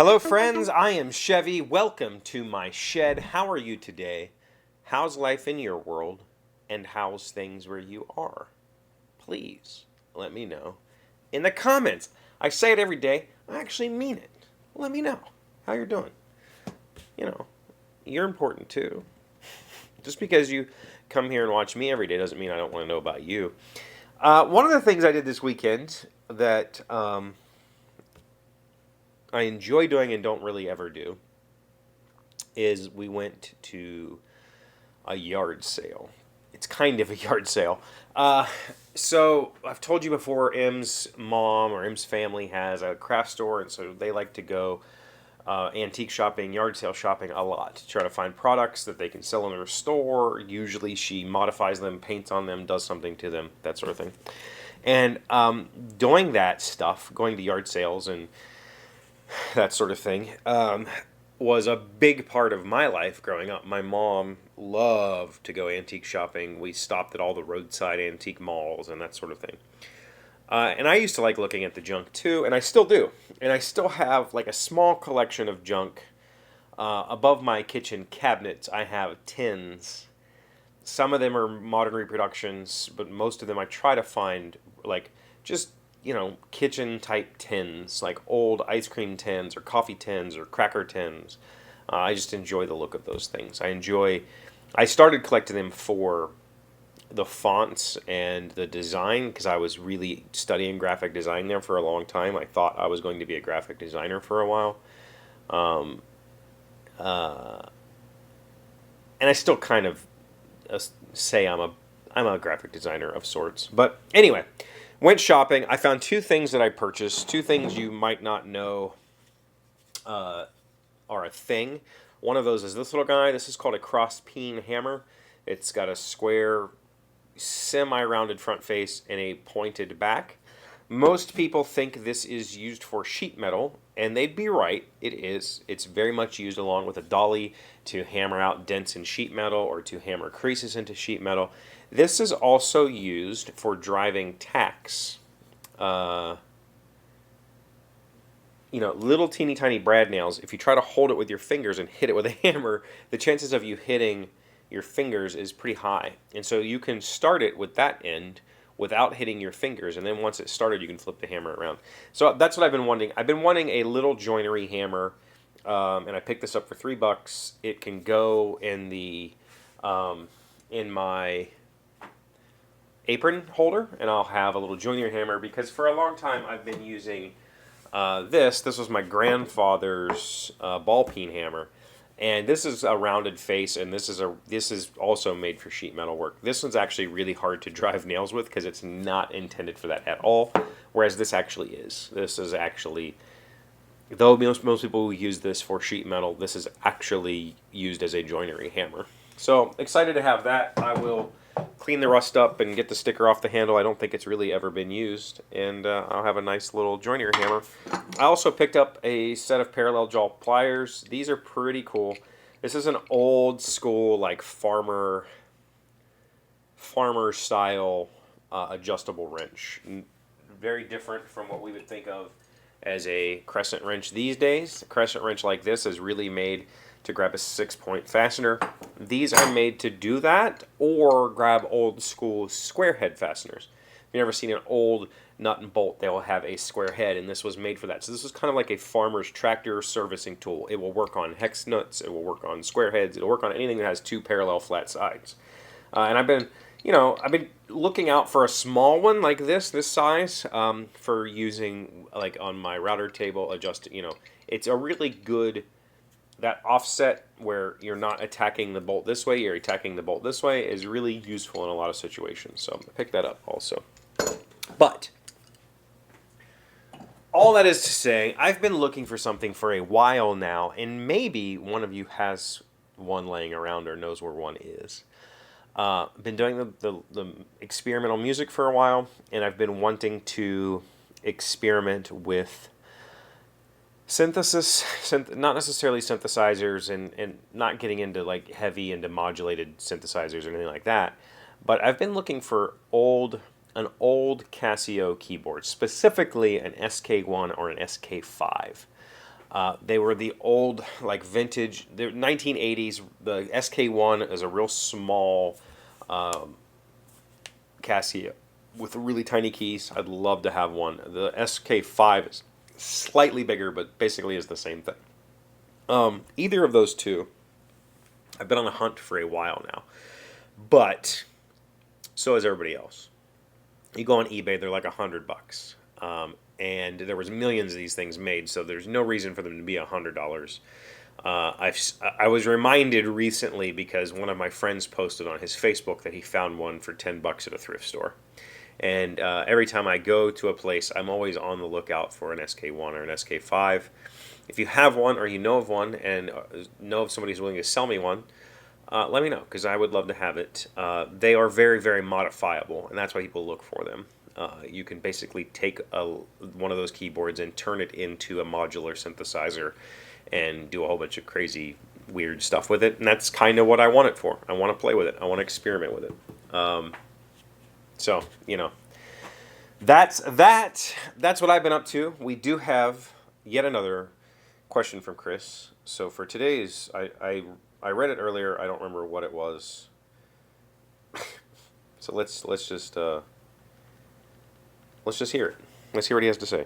Hello friends, I am Chevy. Welcome to my shed. How are you today? How's life in your world? And how's things where you are? Please let me know in the comments. I say it every day. I actually mean it. Let me know how you're doing. You know, you're important too. Just because you come here and watch me every day doesn't mean I don't want to know about you. One of the things I did this weekend that I enjoy doing and don't really ever do is we went to a yard sale. It's kind of a yard sale. So I've told you before, M's mom or M's family has a craft store, and so they like to go antique shopping, yard sale shopping a lot to try to find products that they can sell in her store. Usually she modifies them, paints on them, does something to them, that sort of thing. And doing that stuff, going to yard sales and that sort of thing, was a big part of my life growing up. My mom loved to go antique shopping. We stopped at all the roadside antique malls and that sort of thing. And I used to like looking at the junk too, and I still do. And I still have like a small collection of junk. Above my kitchen cabinets, I have tins. Some of them are modern reproductions, but most of them I try to find like just kitchen type tins, like old ice cream tins or coffee tins or cracker tins. I just enjoy the look of those things. I started collecting them for the fonts and the design because I was really studying graphic design there for a long time. I thought I was going to be a graphic designer for a while. And I still kind of say I'm a graphic designer of sorts. But anyway, went shopping. I found two things that I purchased. Two things you might not know are a thing. One of those is this little guy. This is called a cross-peen hammer. It's got a square, semi-rounded front face and a pointed back. Most people think this is used for sheet metal, and they'd be right. It is. It's very much used along with a dolly to hammer out dents in sheet metal or to hammer creases into sheet metal. This is also used for driving tacks. Little teeny tiny brad nails. If you try to hold it with your fingers and hit it with a hammer, the chances of you hitting your fingers is pretty high. And so you can start it with that end without hitting your fingers, and then once it's started, you can flip the hammer around. So that's what I've been wanting. I've been wanting a little joinery hammer, and I picked this up for $3. It can go in the in my apron holder, and I'll have a little joinery hammer because for a long time I've been using this. This was my grandfather's ball peen hammer, and this is a rounded face, and this is also made for sheet metal work. This one's actually really hard to drive nails with because it's not intended for that at all, whereas this actually is. This is actually, though most people who use this for sheet metal, this is actually used as a joinery hammer. So excited to have that. I will clean the rust up and get the sticker off the handle. I don't think it's really ever been used, and I'll have a nice little joinery hammer. I also picked up a set of parallel jaw pliers. These are pretty cool. This is an old school like farmer style adjustable wrench. Very different from what we would think of as a crescent wrench these days. A crescent wrench like this is really made to grab a 6-point fastener. These are made to do that, or grab old school square head fasteners. If you've never seen an old nut and bolt, they will have a square head, and this was made for that. So this is kind of like a farmer's tractor servicing tool. It will work on hex nuts, it will work on square heads, it will work on anything that has two parallel flat sides. And I've been looking out for a small one like this size, for using like on my router table. It's a really good, that offset where you're not attacking the bolt this way, you're attacking the bolt this way is really useful in a lot of situations. So I picked that up also. But all that is to say, I've been looking for something for a while now, and maybe one of you has one laying around or knows where one is. Been doing the experimental music for a while, and I've been wanting to experiment with synthesis, not necessarily synthesizers, and not getting into like heavy into modulated synthesizers or anything like that, but I've been looking for an old Casio keyboard, specifically an SK-1 or an SK-5. They were the old, like vintage, the 1980s. The SK-1 is a real small Casio with really tiny keys. I'd love to have one. The SK-5 is slightly bigger, but basically is the same thing. Either of those two, I've been on a hunt for a while now, but so is everybody else. You go on eBay, they're like $100, and there was millions of these things made, so there's no reason for them to be $100. I was reminded recently because one of my friends posted on his Facebook that he found one for $10 at a thrift store. And every time I go to a place, I'm always on the lookout for an SK-1 or an SK-5. If you have one or you know of one and know if somebody's willing to sell me one, let me know because I would love to have it. They are very, very modifiable, and that's why people look for them. You can basically take one of those keyboards and turn it into a modular synthesizer and do a whole bunch of crazy, weird stuff with it. And that's kind of what I want it for. I want to play with it. I want to experiment with it. So, that's what I've been up to. We do have yet another question from Chris. So for today's, I read it earlier. I don't remember what it was. So let's just hear it. Let's hear what he has to say.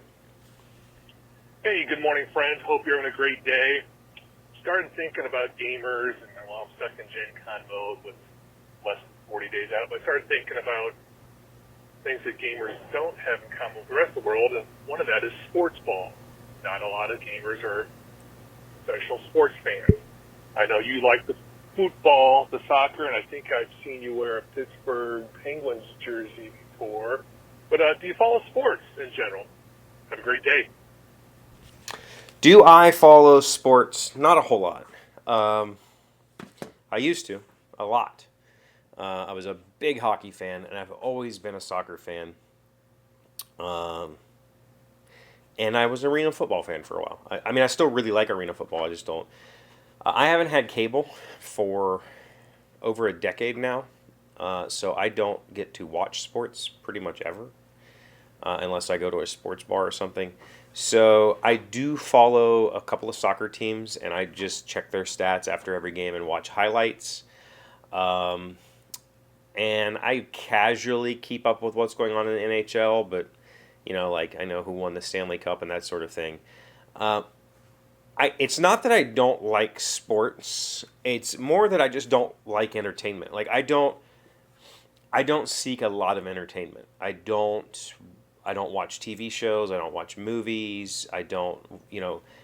Hey, good morning, friends. Hope you're having a great day. Started thinking about gamers, and I'm stuck in Gen Con mode with less than 40 days out, but I started thinking about things that gamers don't have in common with the rest of the world, and one of that is sports ball. Not a lot of gamers are professional sports fans. I know you like the football, the soccer, and I think I've seen you wear a Pittsburgh Penguins jersey before. But do you follow sports in general? Have a great day. Do I follow sports? Not a whole lot. I used to, a lot. I was a big hockey fan, and I've always been a soccer fan. And I was an arena football fan for a while. I mean, I still really like arena football. I just don't. I haven't had cable for over a decade now, so I don't get to watch sports pretty much ever, unless I go to a sports bar or something. So I do follow a couple of soccer teams, and I just check their stats after every game and watch highlights. And I casually keep up with what's going on in the NHL, but like I know who won the Stanley Cup and that sort of thing. It's not that I don't like sports. It's more that I just don't like entertainment. Like I don't seek a lot of entertainment. I don't watch TV shows. I don't watch movies. I don't,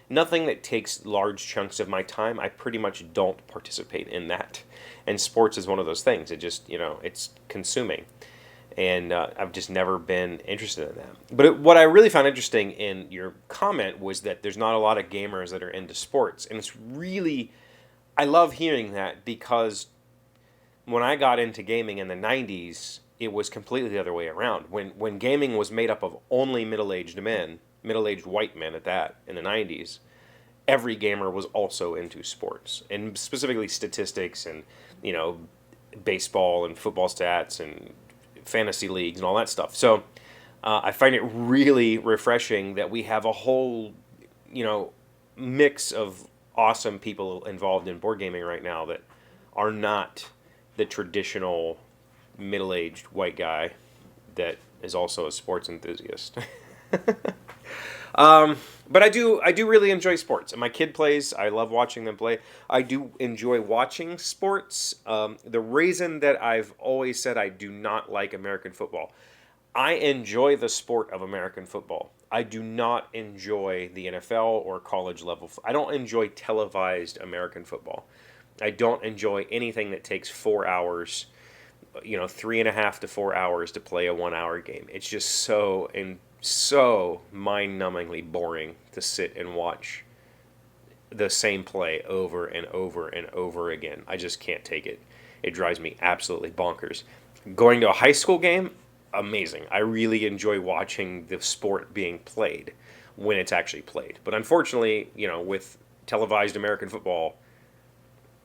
nothing that takes large chunks of my time. I pretty much don't participate in that. And sports is one of those things. It just, it's consuming. And I've just never been interested in that. But what I really found interesting in your comment was that there's not a lot of gamers that are into sports. And it's really, I love hearing that because when I got into gaming in the 90s, it was completely the other way around. When gaming was made up of only middle-aged men, middle-aged white men at that, in the 90s, every gamer was also into sports. And specifically statistics and, baseball and football stats and fantasy leagues and all that stuff. So I find it really refreshing that we have a whole, mix of awesome people involved in board gaming right now that are not the traditional middle-aged white guy that is also a sports enthusiast. But I do really enjoy sports. And my kid plays. I love watching them play. I do enjoy watching sports. The reason that I've always said I do not like American football, I enjoy the sport of American football. I do not enjoy the NFL or college level. I don't enjoy televised American football. I don't enjoy anything that takes 4 hours, 3.5 to 4 hours to play a 1 hour game. It's just so mind-numbingly boring to sit and watch the same play over and over and over again. I just can't take it. It drives me absolutely bonkers. Going to a high school game, amazing. I really enjoy watching the sport being played when it's actually played. But unfortunately, with televised American football,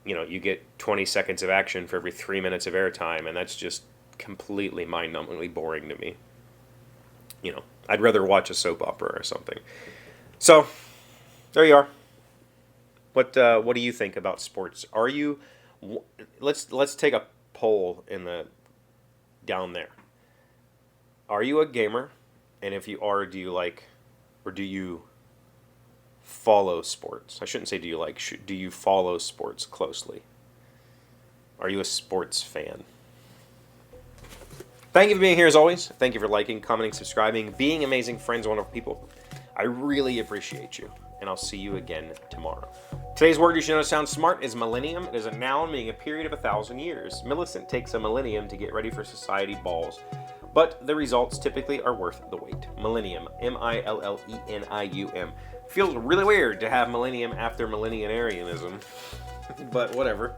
you get 20 seconds of action for every 3 minutes of airtime, and that's just completely mind-numbingly boring to me. I'd rather watch a soap opera or something. So, There you are. What do you think about sports? Are you? Let's take a poll in the down there. Are you a gamer? And if you are, do you like, or do you follow sports? I shouldn't say do you like. Do you follow sports closely? Are you a sports fan? Thank you for being here as always. Thank you for liking, commenting, subscribing, being amazing friends, wonderful people. I really appreciate you, and I'll see you again tomorrow. Today's word you should know sounds smart is millennium. It is a noun meaning a period of 1,000 years. Millicent takes a millennium to get ready for society balls, but the results typically are worth the wait. Millennium, M-I-L-L-E-N-I-U-M. Feels really weird to have millennium after millenniarianism, but whatever.